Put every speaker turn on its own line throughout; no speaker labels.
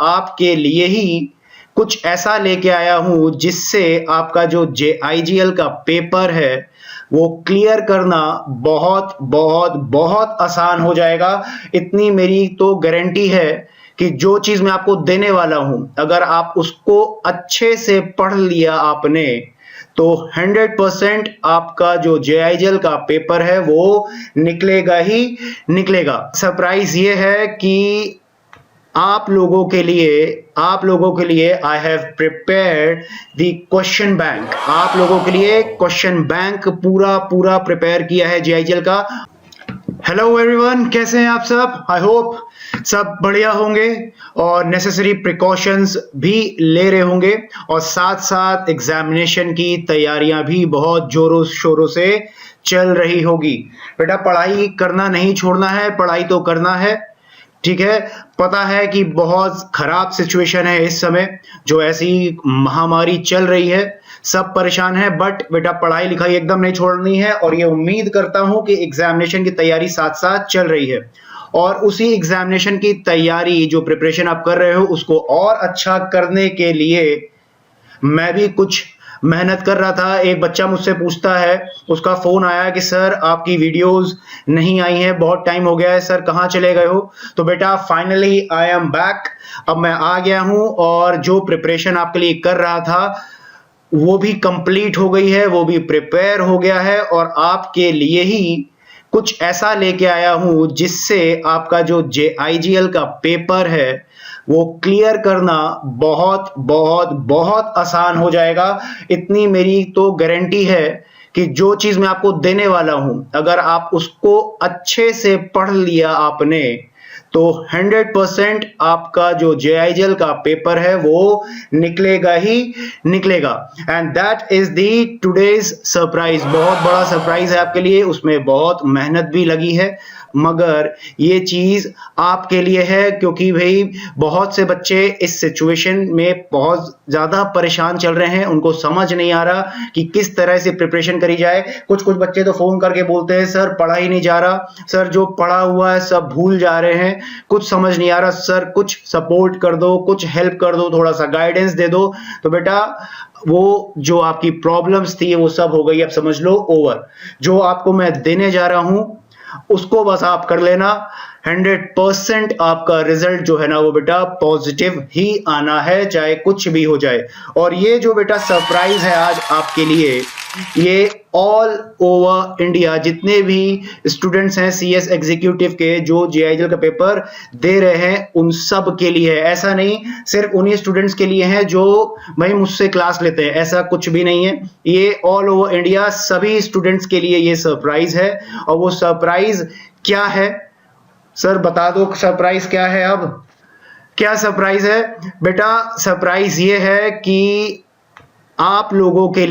आपके लिए ही कुछ ऐसा लेके आया हूं जिससे आपका जो JIGL का पेपर है वो क्लियर करना बहुत बहुत बहुत आसान हो जाएगा। इतनी मेरी तो गारंटी है कि जो चीज मैं आपको देने वाला हूं, अगर आप उसको अच्छे से पढ़ लिया आपने तो 100% आपका जो JIGL का पेपर है वो निकलेगा ही निकलेगा। सरप्राइज ये है कि आप लोगों के लिए I have prepared the question bank. आप लोगों के लिए क्वेश्चन बैंक पूरा प्रिपेयर किया है JIGL का। हेलो एवरीवन, कैसे हैं आप सब? आई होप सब बढ़िया होंगे और नेसेसरी प्रिकॉशंस भी ले रहे होंगे और साथ साथ एग्जामिनेशन की तैयारियां भी बहुत जोरों शोरों से चल रही होगी। बेटा, पढ़ाई करना नहीं छोड़ना है, पढ़ाई तो करना है, ठीक है। पता है कि बहुत खराब सिचुएशन है इस समय, जो ऐसी महामारी चल रही है, सब परेशान है, बट बेटा पढ़ाई लिखाई एकदम नहीं छोड़नी है। और ये उम्मीद करता हूं कि एग्जामिनेशन की तैयारी साथ साथ चल रही है और उसी एग्जामिनेशन की तैयारी जो प्रिपरेशन आप कर रहे हो उसको और अच्छा करने के लिए मैं भी कुछ मेहनत कर रहा था। एक बच्चा मुझसे पूछता है, उसका फोन आया कि सर आपकी वीडियोस नहीं आई हैं, बहुत टाइम हो गया है सर, कहाँ चले गए हो? तो बेटा फाइनली आई एम बैक। अब मैं आ गया हूं और जो प्रिपरेशन आपके लिए कर रहा था वो भी कंप्लीट हो गई है, वो भी प्रिपेयर हो गया है और आपके लिए ही कुछ ऐसा लेके आया हूं जिससे आपका जो JIGL का पेपर है वो क्लियर करना बहुत बहुत बहुत आसान हो जाएगा। इतनी मेरी तो गारंटी है कि जो चीज मैं आपको देने वाला हूं, अगर आप उसको अच्छे से पढ़ लिया आपने तो 100% आपका जो JIGL का पेपर है वो निकलेगा ही निकलेगा। And that is the today's surprise. बहुत बड़ा सरप्राइज है आपके लिए, उसमें बहुत मेहनत भी लगी है, मगर ये चीज आपके लिए है क्योंकि भाई बहुत से बच्चे इस सिचुएशन में बहुत ज्यादा परेशान चल रहे हैं, उनको समझ नहीं आ रहा कि किस तरह से प्रिपरेशन करी जाए। कुछ बच्चे तो फोन करके बोलते हैं सर पढ़ा ही नहीं जा रहा, सर जो पढ़ा हुआ है सब भूल जा रहे हैं, कुछ समझ नहीं आ रहा, सर कुछ सपोर्ट कर दो, कुछ हेल्प कर दो, थोड़ा सा गाइडेंस दे दो। तो बेटा वो जो आपकी प्रॉब्लम्स थी वो सब हो गई, अब समझ लो ओवर। जो आपको मैं देने जा रहा हूं उसको बस आप कर लेना, 100% आपका रिजल्ट जो है ना वो बेटा पॉजिटिव ही आना है, चाहे कुछ भी हो जाए। और ये जो बेटा सरप्राइज है आज आपके लिए, ये ऑल ओवर इंडिया जितने भी स्टूडेंट्स हैं CS एग्जीक्यूटिव के जो JIGL का पेपर दे रहे हैं उन सब के लिए है। ऐसा नहीं सिर्फ उन्हीं स्टूडेंट्स के लिए है जो भाई मुझसे क्लास लेते हैं, ऐसा कुछ भी नहीं है। ये ऑल ओवर इंडिया सभी स्टूडेंट्स के लिए ये सरप्राइज है। और वो सरप्राइज क्या है सर, बता दो सरप्राइज क्या है। अब क्या सरप्राइज है बेटा? सरप्राइज ये है कि आप लोगों के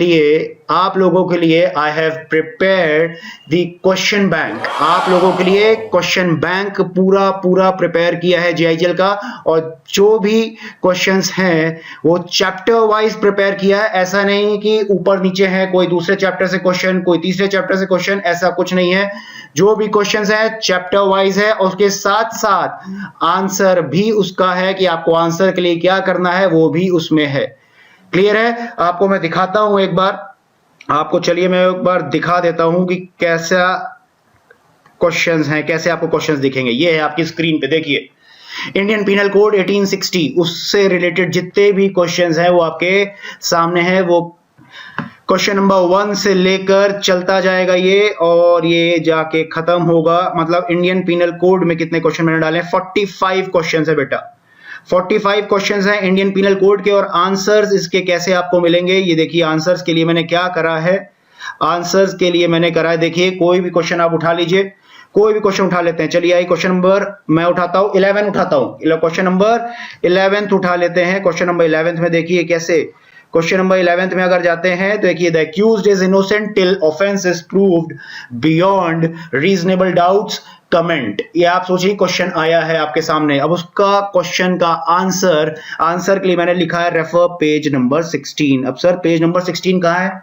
लिए I have prepared the question bank. आप लोगों के लिए क्वेश्चन बैंक पूरा प्रिपेयर किया है JIGL का, और जो भी क्वेश्चंस हैं वो चैप्टर वाइज प्रिपेयर किया है। ऐसा नहीं कि ऊपर नीचे है, कोई दूसरे चैप्टर से क्वेश्चन, कोई तीसरे चैप्टर से क्वेश्चन, ऐसा कुछ नहीं है। जो भी क्वेश्चंस है चैप्टर वाइज है और उसके साथ साथ आंसर भी उसका है कि आपको आंसर के लिए क्या करना है वो भी उसमें है। क्लियर है? आपको मैं दिखाता हूं एक बार, आपको चलिए मैं एक बार दिखा देता हूं कि कैसा क्वेश्चंस हैं, कैसे आपको क्वेश्चंस दिखेंगे। ये है आपकी स्क्रीन पे, देखिए इंडियन पिनल कोड 1860, उससे रिलेटेड जितने भी क्वेश्चंस हैं वो आपके सामने है। वो क्वेश्चन नंबर 1 से लेकर चलता जाएगा ये, और ये जाके खत्म होगा। मतलब इंडियन पिनल कोड में कितने क्वेश्चन मैंने डाले हैं? 45 क्वेश्चन है बेटा, 45 क्वेश्चंस हैं इंडियन पिनल कोड के। और आंसर्स इसके कैसे आपको मिलेंगे, ये देखिए आंसर्स के लिए मैंने क्या करा है। आंसर्स के लिए मैंने करा है, देखिए कोई भी क्वेश्चन आप उठा लीजिए, कोई भी क्वेश्चन उठा लेते हैं। चलिए आइए क्वेश्चन नंबर मैं उठाता हूं 11 उठाता हूं, क्वेश्चन नंबर 11 उठा लेते हैं। क्वेश्चन नंबर 11 में देखिए कैसे, क्वेश्चन नंबर 11 में अगर जाते हैं तो देखिए the accused is innocent till offence is proved beyond reasonable doubts comment. ये आप सोचिए क्वेश्चन आया है आपके सामने, अब उसका क्वेश्चन का आंसर के लिए मैंने लिखा है रेफर पेज नंबर 16। अब सर पेज नंबर 16 कहां है?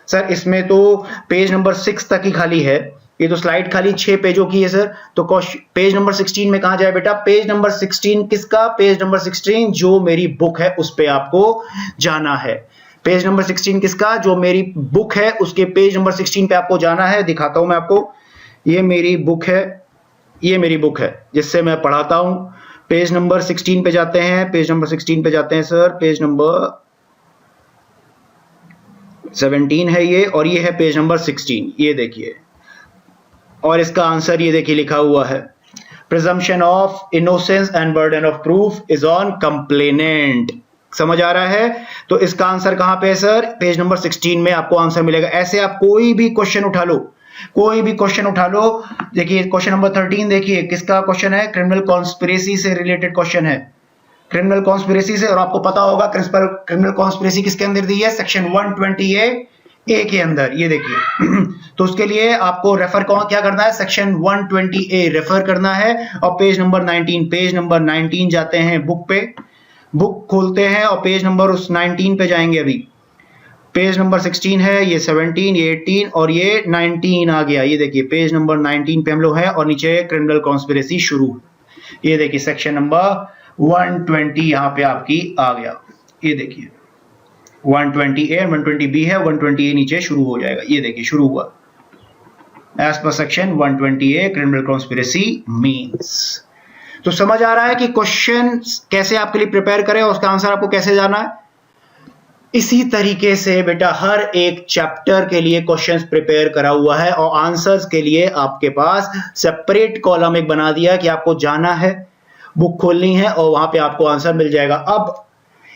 सर इसमें तो पेज नंबर 6 तक ही खाली है, ये तो स्लाइड खाली 6 पेजों की है सर। तो पेज नंबर 16 में कहां जाए बेटा? पेज नंबर 16 किसका? पेज नंबर 16 जो मेरी बुक है उस पे आपको जाना है। पेज नंबर 16 किसका? जो मेरी बुक है उसके पेज नंबर 16 पे आपको जाना है। दिखाता हूं मैं आपको, ये मेरी बुक है, ये मेरी बुक है जिससे मैं पढ़ाता हूं। पेज नंबर 16 पे जाते हैं, पेज नंबर 16 पे जाते हैं सर। पेज नंबर 17 है ये, और ये है पेज नंबर 16। ये देखिए, और इसका आंसर ये देखिए लिखा हुआ है, presumption of innocence and burden of proof is on complainant. समझ आ रहा है? तो इसका आंसर कहां पे है सर? पेज नंबर 16 में आपको आंसर मिलेगा। ऐसे आप कोई भी क्वेश्चन उठा लो, कोई भी क्वेश्चन उठा लो। देखिए क्वेश्चन नंबर 13 देखिए किसका क्वेश्चन है? क्रिमिनल कॉन्स्पिरेसी से रिलेटेड क्वेश्चन है, क्रिमिनल कॉन्स्पिरेसी से। और आपको पता होगा क्रिमिनल कॉन्स्पिरेसी किसके अंदर दी है? सेक्शन 120A के अंदर। ये देखिए तो उसके लिए आपको रेफर क्या करना है? सेक्शन 120A रेफर करना है। और पेज नंबर 19 जाते हैं बुक पे, बुक खोलते हैं और पेज नंबर उस 19 पे जाएंगे। अभी पेज नंबर 16 है, ये 17, ये 18 और ये 19 आ गया। ये देखिए पेज नंबर 19 पे हम लोग हैं और नीचे क्रिमिनल कॉन्स्पिरेसी शुरू। ये देखिए सेक्शन नंबर 120 यहाँ पे आपकी आ गया। ये देखिए 120A 120B है, 120A नीचे शुरू हो जाएगा। ये देखिए शुरू हुआ as per section 120A criminal conspiracy means. तो समझ आ रहा है कि क्वेश्चन कैसे आपके लिए प्रिपेयर करें और उसका आंसर आपको कैसे जाना है। इसी तरीके से बेटा हर एक चैप्टर के लिए क्वेश्चंस प्रिपेयर करा हुआ है और आंसर्स के लिए आपके पास सेपरेट कॉलम एक बना दिया कि आपको जाना है, बुक खोलनी है और वहां पे आपको आंसर मिल जाएगा। अब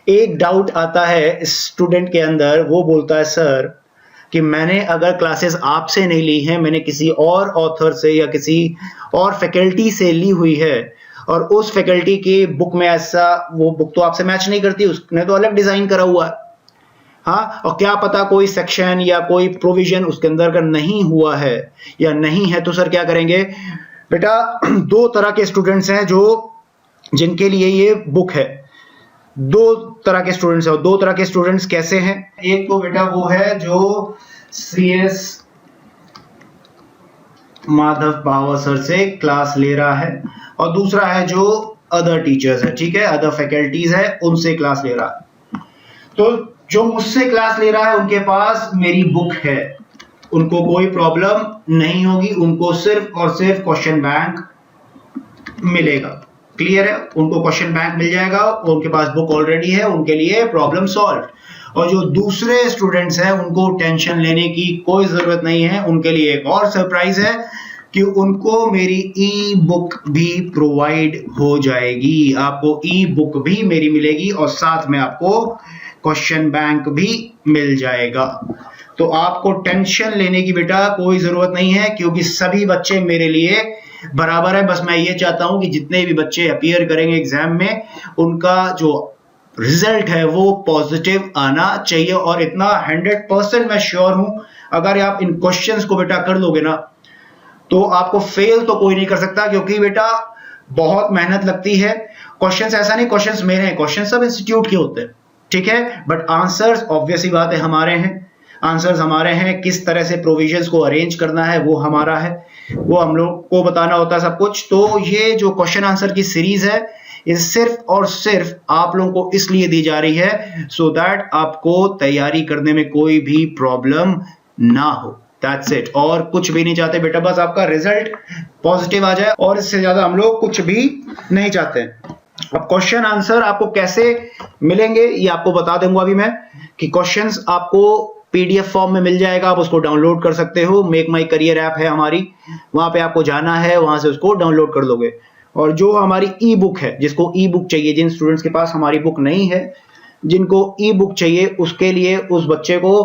एक डाउट आता है स्टूडेंट के अंदर, वो बोलता है सर कि मैंने अगर क्लासेस आपसे नहीं ली हैं, मैंने किसी और ऑथर से या किसी और फैकल्टी से ली हुई है और उस फैकल्टी की बुक में ऐसा, वो बुक तो आपसे मैच नहीं करती, उसने तो अलग डिजाइन करा हुआ है। हाँ, और क्या पता कोई सेक्शन या कोई प्रोविजन उसके अंदर का नहीं हुआ है या नहीं है, तो सर क्या करेंगे? बेटा दो तरह के स्टूडेंट्स हैं जो जिनके लिए ये बुक है। दो तरह के स्टूडेंट्स हैं। दो तरह के स्टूडेंट्स कैसे हैं? एक तो बेटा वो है जो CS माधव पावर सर से क्लास ले रहा है और दूसरा है जो अदर टीचर्स है, ठीक है, अदर फैकल्टीज है, उनसे क्लास ले रहा है। तो जो मुझसे क्लास ले रहा है उनके पास मेरी बुक है, उनको कोई प्रॉब्लम नहीं होगी, उनको सिर्फ और सिर्फ क्वेश्चन बैंक मिलेगा। क्लियर है? उनको क्वेश्चन बैंक मिल जाएगा, उनके पास बुक ऑलरेडी है, उनके लिए प्रॉब्लम सॉल्व। और जो दूसरे स्टूडेंट्स हैं उनको टेंशन लेने की कोई जरूरत नहीं है, उनके लिए एक और सरप्राइज है कि उनको मेरी ई बुक भी प्रोवाइड हो जाएगी। आपको ई बुक भी मेरी मिलेगी और साथ में आपको क्वेश्चन बैंक भी मिल जाएगा। तो आपको टेंशन लेने की बेटा कोई जरूरत नहीं है क्योंकि सभी बच्चे मेरे लिए बराबर है। बस मैं ये चाहता हूं कि जितने भी बच्चे अपीयर करेंगे एग्जाम में उनका जो रिजल्ट है वो पॉजिटिव आना चाहिए। और इतना 100% मैं श्योर हूं, अगर आप इन क्वेश्चंस को बेटा कर लोगे ना तो आपको फेल तो कोई नहीं कर सकता, क्योंकि बेटा बहुत मेहनत लगती है। क्वेश्चंस ऐसा नहीं क्वेश्चंस मेरे हैं, क्वेश्चंस सब इंस्टीट्यूट के होते हैं, ठीक है, बट आंसर्स ऑब्वियस ही बात है हमारे हैं। आंसर्स हमारे हैं, किस तरह से प्रोविजंस को अरेंज करना है वो हमारा है, वो हम लोग को बताना होता है सब कुछ। तो ये जो क्वेश्चन आंसर की सीरीज है ये सिर्फ और सिर्फ आप लोगों को इसलिए दी जा रही है सो दैट आपको तैयारी करने में कोई भी प्रॉब्लम ना हो। दैट्स इट, और कुछ भी नहीं चाहते बेटा, बस आपका रिजल्ट पॉजिटिव आ जाए और इससे ज्यादा हम लोग कुछ भी नहीं चाहते। अब क्वेश्चन आंसर आपको कैसे मिलेंगे ये आपको बता दूंगा अभी मैं, कि क्वेश्चंस आपको PDF फॉर्म में मिल जाएगा, आप उसको डाउनलोड कर सकते हो। मेक माई करियर ऐप है हमारी, वहां पे आपको जाना है, वहां से उसको डाउनलोड कर लोगे। और जो हमारी ई बुक है, जिसको ई बुक चाहिए, जिन स्टूडेंट्स के पास हमारी बुक नहीं है, जिनको ई बुक चाहिए, उसके लिए उस बच्चे को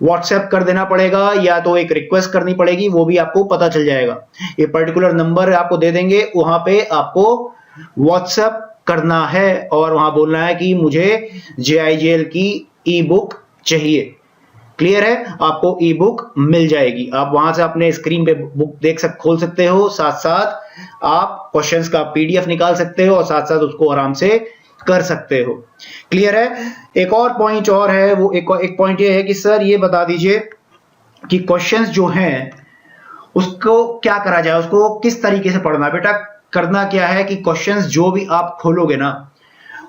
व्हाट्सएप कर देना पड़ेगा या तो एक रिक्वेस्ट करनी पड़ेगी, वो भी आपको पता चल जाएगा। ये पर्टिकुलर नंबर आपको दे देंगे, वहां पे आपको व्हाट्सएप करना है और वहां बोलना है कि मुझे JIGL की ई बुक चाहिए। क्लियर है? आपको ई बुक मिल जाएगी। आप वहां से अपने स्क्रीन पे बुक खोल सकते हो, साथ साथ आप क्वेश्चंस का PDF निकाल सकते हो और साथ साथ उसको आराम से कर सकते हो। क्लियर है? एक और पॉइंट और है, वो एक पॉइंट ये है कि सर ये बता दीजिए कि क्वेश्चंस जो हैं उसको क्या करा जाए, उसको किस तरीके से पढ़ना है बेटा। करना क्या है कि क्वेश्चंस जो भी आप खोलोगे ना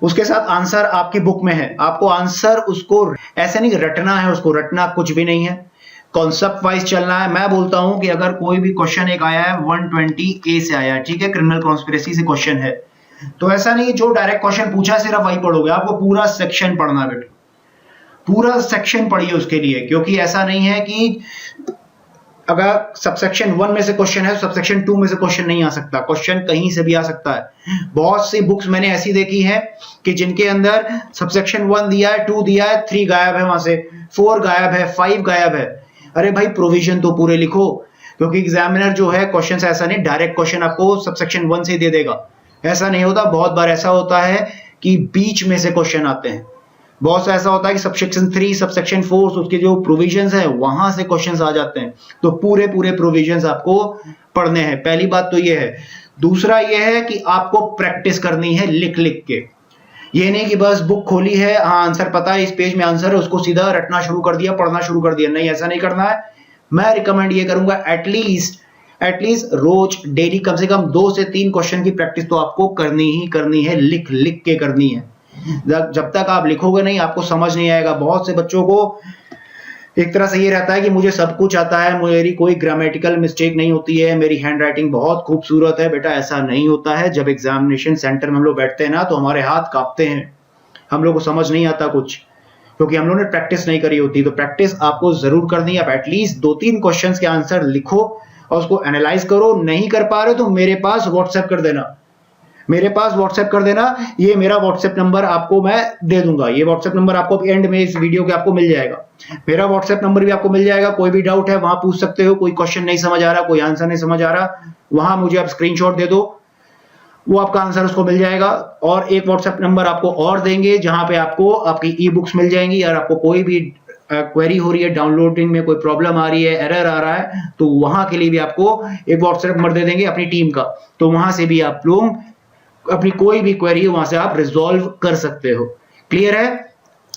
उसके साथ आंसर आपकी बुक में है, आपको आंसर उसको ऐसे नहीं रटना है, उसको रटना कुछ भी नहीं है, कॉन्सेप्ट वाइज चलना है। मैं बोलता हूं कि अगर कोई भी क्वेश्चन एक आया है 120 ए से आया है, ठीक है, क्रिमिनल कॉन्स्पिरेसी से क्वेश्चन है, तो ऐसा नहीं जो डायरेक्ट क्वेश्चन पूछा सिर्फ वही पढ़ोगे, आपको पूरा सेक्शन पढ़ना बेटा, पूरा सेक्शन पढ़िए उसके लिए। क्योंकि ऐसा नहीं है कि अगर सबसेक्शन 1 में से क्वेश्चन है तो सबसेक्शन 2 में से क्वेश्चन नहीं आ सकता, क्वेश्चन कहीं से भी आ सकता है। बहुत सी बुक्स मैंने ऐसी देखी है कि जिनके अंदर सबसेक्शन 1 दिया है, 2 दिया है, 3 गायब है, वहां से 4 गायब है, 5 गायब है। अरे भाई प्रोविजन तो पूरे लिखो, क्योंकि एग्जामिनर जो है क्वेश्चन ऐसा नहीं डायरेक्ट क्वेश्चन आपको सबसेक्शन 1 से दे देगा, ऐसा नहीं होता। बहुत बार ऐसा होता है कि बीच में से क्वेश्चन आते हैं, बहुत सा ऐसा होता है कि सबसेक्शन 3 सबसेक्शन 4 उसके जो प्रोविजंस है वहां से क्वेश्चंस आ जाते हैं। तो पूरे पूरे प्रोविजंस आपको पढ़ने हैं, पहली बात तो ये है। दूसरा ये है कि आपको प्रैक्टिस करनी है लिख लिख के, ये नहीं कि बस बुक खोली है, हाँ आंसर पता है, इस पेज में आंसर है, उसको सीधा रटना शुरू कर दिया, पढ़ना शुरू कर दिया, नहीं ऐसा नहीं करना है। मैं रिकमेंड ये करूंगा एटलीस्ट रोज डेली कम से कम 2 से 3 क्वेश्चन की प्रैक्टिस तो आपको करनी ही करनी है, लिख लिख के करनी है। जब तक आप लिखोगे नहीं आपको समझ नहीं आएगा। बहुत से बच्चों को एक तरह से ये रहता है कि मुझे सब कुछ आता है, मेरी कोई ग्रामेटिकल मिस्टेक नहीं होती है, मेरी हैंड राइटिंग बहुत खूबसूरत है। बेटा ऐसा नहीं होता है। जब एग्जामिनेशन सेंटर में हम लोग बैठते हैं ना तो हमारे हाथ कांपते हैं, हम लोग को समझ नहीं आता कुछ, क्योंकि हम लोगों ने प्रैक्टिस नहीं करी होती। तो प्रैक्टिस आपको जरूर करनी है। आप एटलीस्ट 2-3 क्वेश्चंस के आंसर लिखो और उसको एनालाइज करो। नहीं कर पा रहे हो तो मेरे पास व्हाट्सएप कर देना, मेरे पास व्हाट्सएप कर देना। ये मेरा व्हाट्सएप नंबर आपको मैं दे दूंगा, ये व्हाट्सएप नंबर आपको एंड में इस वीडियो के आपको मिल जाएगा। मेरा व्हाट्सएप नंबर भी आपको मिल जाएगा, कोई भी डाउट है वहां पूछ सकते हो, कोई क्वेश्चन नहीं समझ आ रहा, कोई आंसर नहीं समझ आ रहा, वहां मुझे आप स्क्रीनशॉट दे दो, वो आपका आंसर उसको मिल जाएगा। और एक व्हाट्सएप नंबर आपको और देंगे जहां पे आपको आपकी ई बुक्स मिल जाएंगी। और आपको कोई भी क्वेरी हो रही है, डाउनलोडिंग में कोई प्रॉब्लम आ रही है, एरर आ रहा है, तो वहां के लिए भी आपको एक व्हाट्सएप नंबर दे देंगे अपनी टीम का, तो वहां से भी आप लोग अपनी कोई भी क्वेरी वहां से आप रिजॉल्व कर सकते हो। क्लियर है?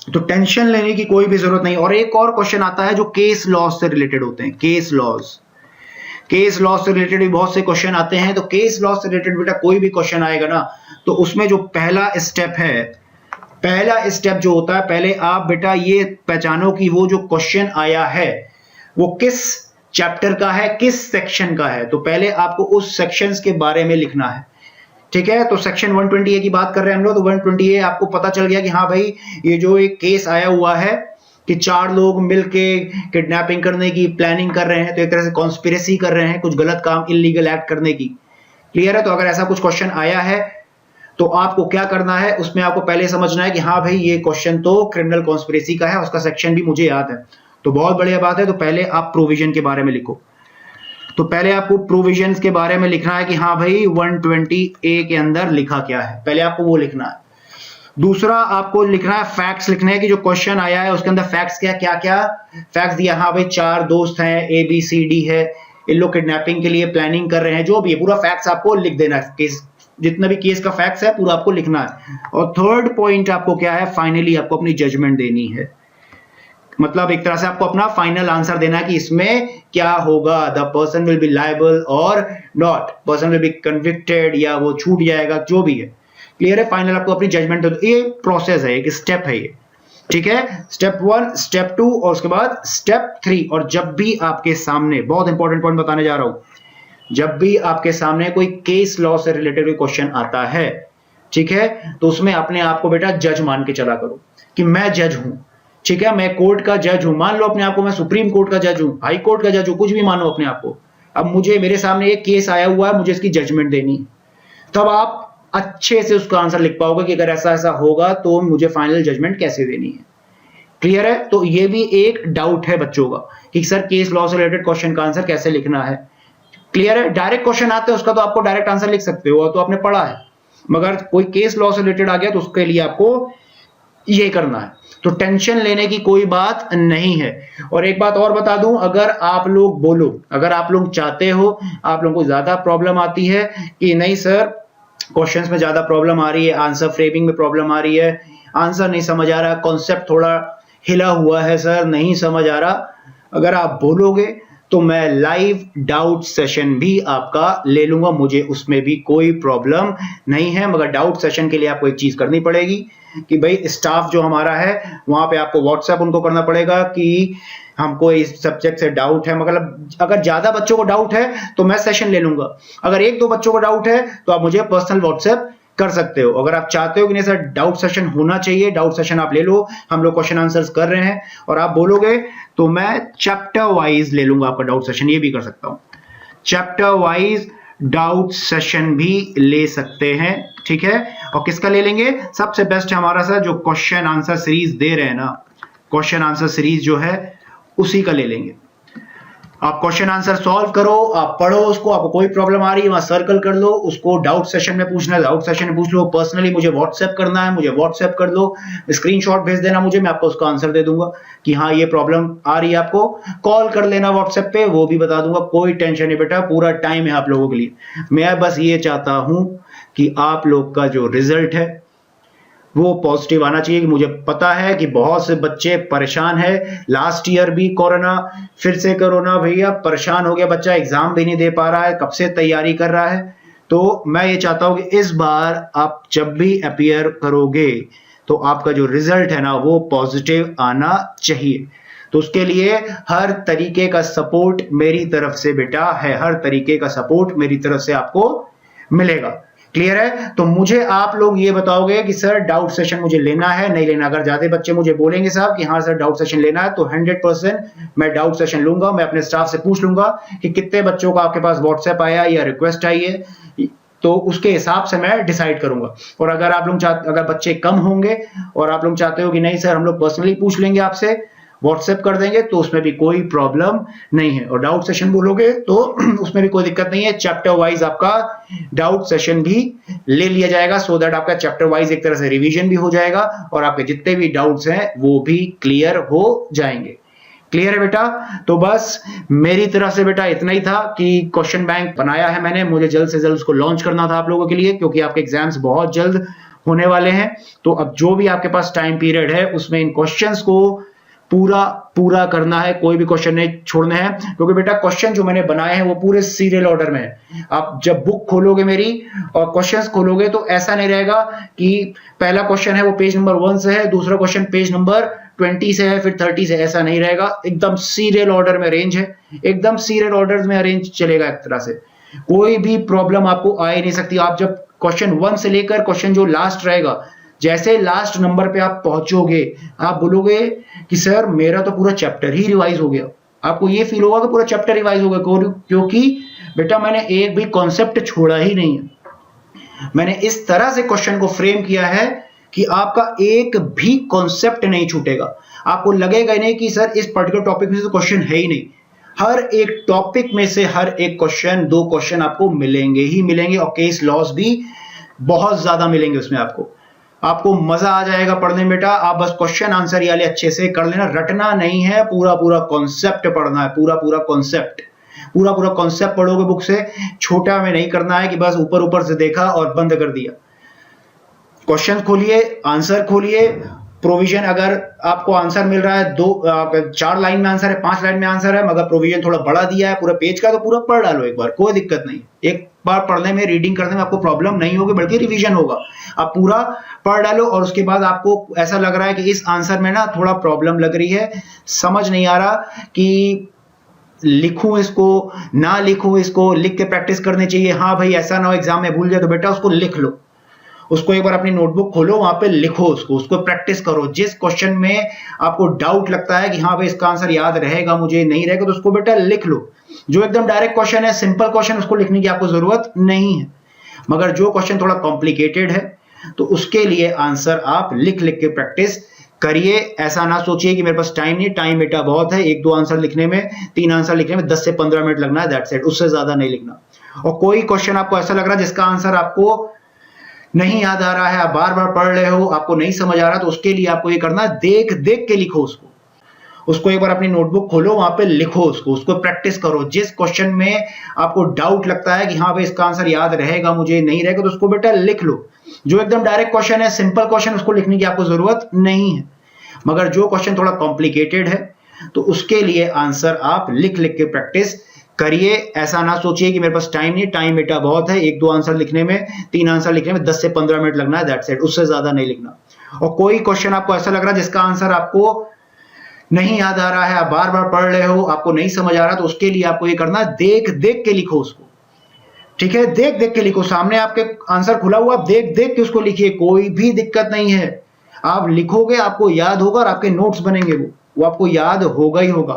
तो टेंशन लेने की कोई भी जरूरत नहीं। और एक और क्वेश्चन आता है जो केस लॉज से रिलेटेड होते हैं, केस लॉज से रिलेटेड भी बहुत से क्वेश्चन आते हैं। तो केस लॉज से रिलेटेड बेटा कोई भी क्वेश्चन आएगा ना तो उसमें जो पहला स्टेप जो होता है, पहले आप बेटा ये पहचानो कि वो जो क्वेश्चन आया है वो किस चैप्टर का है, किस सेक्शन का है। तो पहले आपको उस सेक्शंस के बारे में लिखना है, ठीक है। तो सेक्शन 120A की बात कर रहे हैं हम लोग, तो 120A आपको पता चल गया कि हाँ भाई ये जो एक केस आया हुआ है कि 4 लोग मिलके किडनैपिंग करने की प्लानिंग कर रहे हैं, तो एक तरह से कॉन्स्पिरेसी कर रहे हैं, कुछ गलत काम इलीगल एक्ट करने की। क्लियर है? तो अगर ऐसा कुछ क्वेश्चन आया है तो आपको क्या करना है, उसमें आपको पहले समझना है कि हाँ भाई ये क्वेश्चन तो क्रिमिनल कॉन्स्पिरेसी का है, उसका सेक्शन भी मुझे याद है, तो बहुत बढ़िया बात है। तो पहले आप प्रोविजन के बारे में लिखो। तो पहले आपको प्रोविजंस के बारे में लिखना है कि हाँ भाई 120A के अंदर लिखा क्या है, पहले आपको वो लिखना है। दूसरा आपको लिखना है फैक्ट्स लिखने हैं कि जो क्वेश्चन आया है उसके अंदर फैक्ट्स क्या क्या फैक्ट्स दिया। हाँ भाई 4 दोस्त हैं, ABCD है, इन लोग किडनैपिंग के लिए प्लानिंग कर रहे हैं, जो भी है पूरा फैक्ट्स आपको लिख देना है। केस जितना भी केस का फैक्ट्स है पूरा आपको लिखना है। और थर्ड पॉइंट आपको क्या है, फाइनली आपको अपनी जजमेंट देनी है, मतलब एक तरह से आपको अपना फाइनल आंसर देना है कि इसमें क्या होगा, the person will be liable और not, person will be convicted या वो छूट जाएगा, जो भी है। क्लियर है? फाइनल आपको अपनी जजमेंट दे दो। ये प्रोसेस है, एक स्टेप है ये, ठीक है। स्टेप 1, स्टेप 2 और उसके बाद स्टेप 3। और जब भी आपके सामने, बहुत इंपॉर्टेंट पॉइंट बताने जा रहा हूं, जब भी आपके सामने कोई केस लॉ से रिलेटेड क्वेश्चन आता है, ठीक है, तो उसमें अपने आप को बेटा जज मान के चला करो कि मैं जज हूं, ठीक है, मैं कोर्ट का जज हूं। मान लो अपने आप को मैं सुप्रीम कोर्ट का जज हूं, हाई कोर्ट का जज हूं, कुछ भी मानो अपने आप को। अब मुझे मेरे सामने एक केस आया हुआ है, मुझे इसकी जजमेंट देनी है, तब आप अच्छे से उसका आंसर लिख पाओगे कि अगर ऐसा ऐसा होगा तो मुझे फाइनल जजमेंट कैसे देनी है। क्लियर है? तो ये भी एक डाउट है बच्चों का कि सर केस लॉ से रिलेटेड क्वेश्चन का आंसर कैसे लिखना है। क्लियर है? डायरेक्ट क्वेश्चन आते हैं उसका तो आपको डायरेक्ट आंसर लिख सकते हो, तो आपने पढ़ा है, मगर कोई केस लॉ से रिलेटेड आ गया तो उसके लिए आपको ये करना है। तो टेंशन लेने की कोई बात नहीं है। और एक बात और बता दूं, अगर आप लोग बोलो, अगर आप लोग चाहते हो, आप लोगों को ज्यादा प्रॉब्लम आती है कि नहीं सर क्वेश्चंस में ज्यादा प्रॉब्लम आ रही है, आंसर फ्रेमिंग में प्रॉब्लम आ रही है, आंसर नहीं समझ आ रहा, कॉन्सेप्ट थोड़ा हिला हुआ है सर, नहीं समझ आ रहा, अगर आप बोलोगे तो मैं लाइव डाउट सेशन भी आपका ले लूंगा, मुझे उसमें भी कोई प्रॉब्लम नहीं है। मगर डाउट सेशन के लिए आपको एक चीज करनी पड़ेगी कि भाई स्टाफ जो हमारा है वहां पे आपको व्हाट्सएप उनको करना पड़ेगा कि हमको इस सब्जेक्ट से डाउट है। मतलब अगर ज्यादा बच्चों को डाउट है तो मैं सेशन ले लूंगा, अगर एक दो बच्चों को डाउट है तो आप मुझे पर्सनल व्हाट्सएप कर सकते हो। अगर आप चाहते हो कि नहीं सर डाउट सेशन होना चाहिए, डाउट सेशन आप ले लो, हम लोग क्वेश्चन आंसर्स कर रहे हैं और आप बोलोगे तो मैं चैप्टर वाइज ले लूंगा आपका डाउट सेशन, ये भी कर सकता हूं। चैप्टर वाइज डाउट सेशन भी ले सकते हैं, ठीक है। और किसका ले लेंगे? सबसे बेस्ट है हमारा सर जो क्वेश्चन आंसर सीरीज दे रहे हैं ना, क्वेश्चन आंसर सीरीज जो है उसी का ले लेंगे। आप क्वेश्चन आंसर सॉल्व करो, आप पढ़ो उसको, आपको कोई प्रॉब्लम आ रही है वहां सर्कल कर लो, उसको डाउट सेशन में पूछना है डाउट सेशन में पूछ लो, पर्सनली मुझे व्हाट्सएप करना है मुझे व्हाट्सएप कर दो, स्क्रीनशॉट भेज देना मुझे, मैं आपको उसका आंसर दे दूंगा कि हाँ ये प्रॉब्लम आ रही है आपको, कॉल कर लेना व्हाट्सएप पे, वो भी बता दूंगा, कोई टेंशन नहीं बेटा, पूरा टाइम है आप लोगों के लिए। मैं बस ये चाहता हूं कि आप लोग का जो रिजल्ट है वो पॉजिटिव आना चाहिए। कि मुझे पता है कि बहुत से बच्चे परेशान है, लास्ट ईयर भी कोरोना, फिर से कोरोना, भैया परेशान हो गया बच्चा, एग्जाम भी नहीं दे पा रहा है, कब से तैयारी कर रहा है। तो मैं ये चाहता हूं कि इस बार आप जब भी अपीयर करोगे तो आपका जो रिजल्ट है ना वो पॉजिटिव आना चाहिए। तो उसके लिए हर तरीके का सपोर्ट मेरी तरफ से बेटा है, हर तरीके का सपोर्ट मेरी तरफ से आपको मिलेगा। क्लियर है? तो मुझे आप लोग ये बताओगे कि सर डाउट सेशन मुझे लेना है नहीं लेना। अगर ज्यादा बच्चे मुझे बोलेंगे साहब कि हाँ सर डाउट सेशन लेना है तो 100% मैं डाउट सेशन लूंगा। मैं अपने स्टाफ से पूछ लूंगा कि कितने बच्चों का आपके पास व्हाट्सएप आया या रिक्वेस्ट आई है, तो उसके हिसाब से मैं डिसाइड करूंगा। और अगर आप लोग अगर बच्चे कम होंगे और आप लोग चाहते हो कि नहीं सर हम लोग पर्सनली पूछ लेंगे आपसे, व्हाट्सएप कर देंगे, तो उसमें भी कोई प्रॉब्लम नहीं है। और डाउट सेशन बोलोगे तो उसमें भी कोई दिक्कत नहीं है, चैप्टर वाइज आपका डाउट सेशन भी ले लिया जाएगा, सो दैट आपका चैप्टर वाइज एक तरह से रिवीजन भी हो जाएगा और आपके जितने भी डाउट्स हैं वो भी क्लियर हो जाएंगे। क्लियर है बेटा? तो बस मेरी तरफ से बेटा इतना ही था कि क्वेश्चन बैंक बनाया है मैंने, मुझे जल्द से जल्द उसको लॉन्च करना था आप लोगों के लिए, क्योंकि आपके एग्जाम्स बहुत जल्द होने वाले हैं। तो अब जो भी आपके पास टाइम पीरियड है उसमें इन क्वेश्चंस को पूरा करना है, कोई भी क्वेश्चन नहीं छोड़ने हैं, क्योंकि बेटा क्वेश्चन जो मैंने बनाए हैं वो पूरे सीरियल ऑर्डर में है। आप जब बुक खोलोगे मेरी और क्वेश्चंस खोलोगे तो ऐसा नहीं रहेगा कि पहला क्वेश्चन है वो पेज नंबर 1 से है, दूसरा क्वेश्चन पेज नंबर 20 से है, फिर 30 से, ऐसा नहीं रहेगा। एकदम सीरियल ऑर्डर में अरेंज है, एकदम सीरियल ऑर्डर में अरेंज चलेगा एक तरह से, कोई भी प्रॉब्लम आपको आ ही नहीं सकती। आप जब क्वेश्चन 1 से लेकर क्वेश्चन जो लास्ट रहेगा, जैसे लास्ट नंबर पे आप पहुंचोगे आप बोलोगे कि सर मेरा तो पूरा चैप्टर ही रिवाइज हो गया। आपको ये फील होगा कि पूरा चैप्टर रिवाइज हो गया, क्योंकि बेटा मैंने एक भी कॉन्सेप्ट छोड़ा ही नहीं है। मैंने इस तरह से क्वेश्चन को फ्रेम किया है कि आपका एक भी कॉन्सेप्ट नहीं छूटेगा। आपको लगेगा ही नहीं कि सर इस पर्टिकुलर टॉपिक में से तो क्वेश्चन है ही नहीं। हर एक टॉपिक में से हर एक क्वेश्चन, 2 क्वेश्चन आपको मिलेंगे ही मिलेंगे, और केस लॉस भी बहुत ज्यादा मिलेंगे उसमें। आपको मजा आ जाएगा पढ़ने में बेटा। आप बस क्वेश्चन आंसर ये वाले अच्छे से कर लेना, रटना नहीं है, पूरा कॉन्सेप्ट पढ़ना है, पूरा कॉन्सेप्ट पढ़ोगे बुक से। छोटा में नहीं करना है कि बस ऊपर से देखा और बंद कर दिया। क्वेश्चन खोलिए, आंसर खोलिए, प्रोविजन अगर आपको आंसर मिल रहा है 4 लाइन में आंसर है, 5 लाइन में आंसर है, मगर प्रोविजन थोड़ा बड़ा दिया है पूरा पेज का, तो पूरा पढ़ डालो एक बार, कोई दिक्कत नहीं। एक बार पढ़ने में, रीडिंग करने में आपको प्रॉब्लम नहीं होगी, बल्कि रिवीजन होगा। आप पूरा पढ़ डालो और उसके बाद आपको ऐसा लग रहा है कि इस आंसर में ना थोड़ा प्रॉब्लम लग रही है, समझ नहीं आ रहा कि लिखूं इसको ना लिखूं इसको, लिख के प्रैक्टिस करनी चाहिए। हाँ भाई ऐसा ना हो एग्जाम में भूल जाए, तो बेटा उसको लिख लो, उसको एक बार अपनी नोटबुक खोलो, वहां पे लिखो, उसको प्रैक्टिस करो। जिस क्वेश्चन में आपको डाउट लगता है कि हाँ भाई इसका आंसर याद रहेगा मुझे, नहीं रहेगा, तो उसको बेटा लिख लो। जो एकदम डायरेक्ट क्वेश्चन है, सिंपल क्वेश्चन, उसको लिखने की आपको जरूरत नहीं है। मगर जो क्वेश्चन थोड़ा कॉम्प्लिकेटेड है तो उसके लिए आंसर आप लिख के प्रैक्टिस करिए। ऐसा ना सोचिए कि मेरे पास टाइम नहीं, टाइम बेटा बहुत है। 1-2 आंसर लिखने में, 3 आंसर लिखने में 10 से 15 मिनट लगना है, दैट्स इट, उससे ज्यादा नहीं लिखना। और कोई क्वेश्चन आपको ऐसा लग रहा है जिसका आंसर आपको नहीं याद आ रहा है, आप बार पढ़ रहे हो, आपको नहीं समझ आ रहा, तो उसके लिए आपको ये करना, देख के लिखो उसको एक बार अपनी नोटबुक खोलो, वहां पे लिखो, उसको प्रैक्टिस करो। जिस क्वेश्चन में आपको डाउट लगता है कि हाँ भाई इसका आंसर याद रहेगा मुझे, नहीं रहेगा, तो उसको बेटा लिख लो। जो एकदम डायरेक्ट क्वेश्चन है, सिंपल क्वेश्चन, उसको लिखने की आपको जरूरत नहीं है। मगर जो क्वेश्चन थोड़ा कॉम्प्लिकेटेड है तो उसके लिए आंसर आप लिख लिख के प्रैक्टिस करिए। ऐसा ना सोचिए कि मेरे पास टाइम नहीं, टाइम बेटा बहुत है, 1-2 आंसर लिखने में, 3 आंसर लिखने में 10 से 15 मिनट लगना है, दैट्स इट, उससे ज्यादा नहीं लिखना। और कोई क्वेश्चन आपको ऐसा लग रहा है जिसका आंसर आपको नहीं याद आ रहा है, आप बार बार पढ़ रहे हो, आपको नहीं समझ आ रहा, तो उसके लिए आपको ये करना है, देख देख के लिखो उसको, ठीक है, देख देख के लिखो, सामने आपके आंसर खुला हुआ, आप देख देख के उसको लिखिए, कोई भी दिक्कत नहीं है। आप लिखोगे, आपको याद होगा और आपके नोट्स बनेंगे, वो आपको याद होगा ही होगा।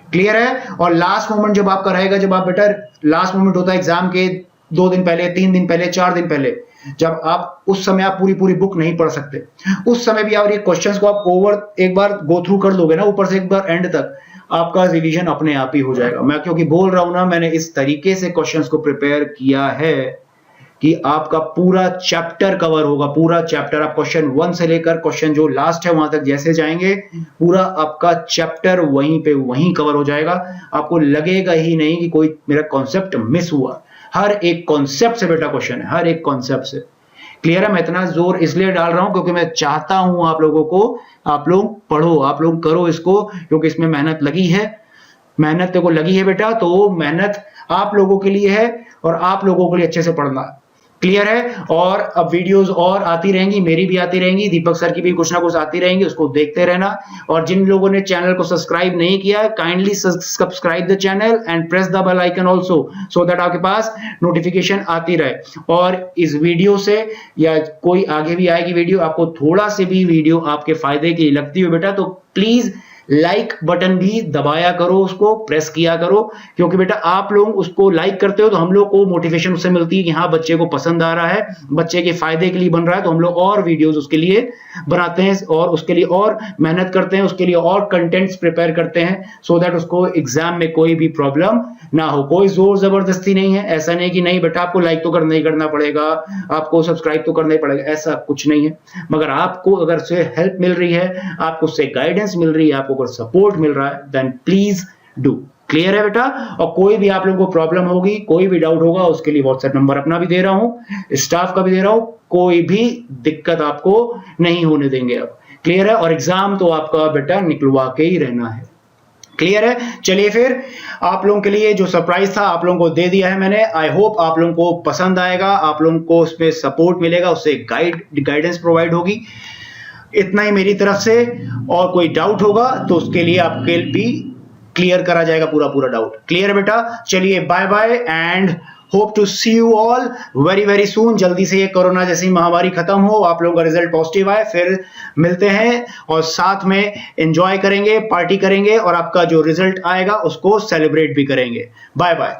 क्लियर है? और लास्ट मोमेंट जब आपका रहेगा, जब आप बेटा, लास्ट मोमेंट होता है एग्जाम के 2 दिन पहले, 3 दिन पहले, 4 दिन पहले, जब आप उस समय आप पूरी पूरी बुक नहीं पढ़ सकते, उस समय भी और ये क्वेश्चंस को आप ओवर एक बार गो थ्रू कर लोगे ना, ऊपर से एक बार एंड तक, आपका रिवीजन अपने आप ही हो जाएगा। मैं क्योंकि बोल रहा हूं ना, मैंने इस तरीके से क्वेश्चंस को प्रिपेयर किया है कि आपका पूरा चैप्टर कवर होगा, पूरा चैप्टर, आप क्वेश्चन 1 से लेकर क्वेश्चन जो लास्ट है वहां तक जैसे जाएंगे, पूरा आपका चैप्टर वहीं पे वहीं कवर हो जाएगा। आपको लगेगा ही नहीं कि कोई मेरा कॉन्सेप्ट मिस हुआ। हर एक कॉन्सेप्ट से बेटा क्वेश्चन है, हर एक कॉन्सेप्ट से। क्लियर है? मैं इतना जोर इसलिए डाल रहा हूं क्योंकि मैं चाहता हूं आप लोगों को, आप लोग पढ़ो, आप लोग करो इसको, क्योंकि इसमें मेहनत लगी है, मेहनत देखो लगी है बेटा, तो मेहनत आप लोगों के लिए है और आप लोगों के लिए अच्छे से पढ़ना है। क्लियर है? और अब वीडियोस और आती रहेंगी, मेरी भी आती रहेंगी, दीपक सर की भी कुछ ना कुछ आती रहेंगी, उसको देखते रहना। और जिन लोगों ने चैनल को सब्सक्राइब नहीं किया है, kindly subscribe the channel and press the bell icon also, so that आपके पास नोटिफिकेशन आती रहे। और इस वीडियो से या कोई आगे भी आएगी वीडियो, आपको थोड़ा से भी वीडियो आपके फायदे के लिए लगती हो बेटा, तो प्लीज लाइक बटन भी दबाया करो, उसको प्रेस किया करो, क्योंकि बेटा आप लोग उसको लाइक करते हो तो हम लोग को मोटिवेशन उससे मिलती है कि हाँ बच्चे को पसंद आ रहा है, बच्चे के फायदे के लिए बन रहा है, तो हम लोग और वीडियोस उसके लिए बनाते हैं और उसके लिए और मेहनत करते हैं, उसके लिए और कंटेंट्स प्रिपेयर करते हैं, सो दैट उसको एग्जाम में कोई भी प्रॉब्लम ना हो। कोई जोर जबरदस्ती नहीं है, ऐसा नहीं कि नहीं बेटा आपको लाइक तो करना ही करना पड़ेगा, आपको सब्सक्राइब तो करना ही पड़ेगा, ऐसा कुछ नहीं है। मगर आपको अगर उससे हेल्प मिल रही है, आपको उससे गाइडेंस मिल रही है, आपको अगर सपोर्ट मिल रहा है, देन प्लीज डू। क्लियर है बेटा? और कोई भी आप लोगों को प्रॉब्लम होगी, कोई भी डाउट होगा, उसके लिए व्हाट्सएप नंबर अपना भी दे रहा हूं, स्टाफ का भी दे रहा हूं, कोई भी दिक्कत आपको नहीं होने देंगे अब। क्लियर है? और एग्जाम तो आपका बेटा निकलवा के ही रहना है। क्लियर है? चलिए फिर, आप लोगों के लिए जो सरप्राइज था आप लोगों को दे दिया है मैंने। आई होप आप लोगों को पसंद आएगा, आप लोगों को उसमें सपोर्ट मिलेगा, उससे गाइडेंस प्रोवाइड होगी। इतना ही मेरी तरफ से, और कोई डाउट होगा तो उसके लिए आपके भी क्लियर करा जाएगा पूरा डाउट। क्लियर है बेटा? चलिए bye bye and hope to see you all very very soon. जल्दी से ये कोरोना जैसी महामारी खत्म हो, आप लोगों का रिजल्ट पॉजिटिव आए, फिर मिलते हैं और साथ में एंजॉय करेंगे, पार्टी करेंगे और आपका जो रिजल्ट आएगा उसको सेलिब्रेट भी करेंगे। Bye bye.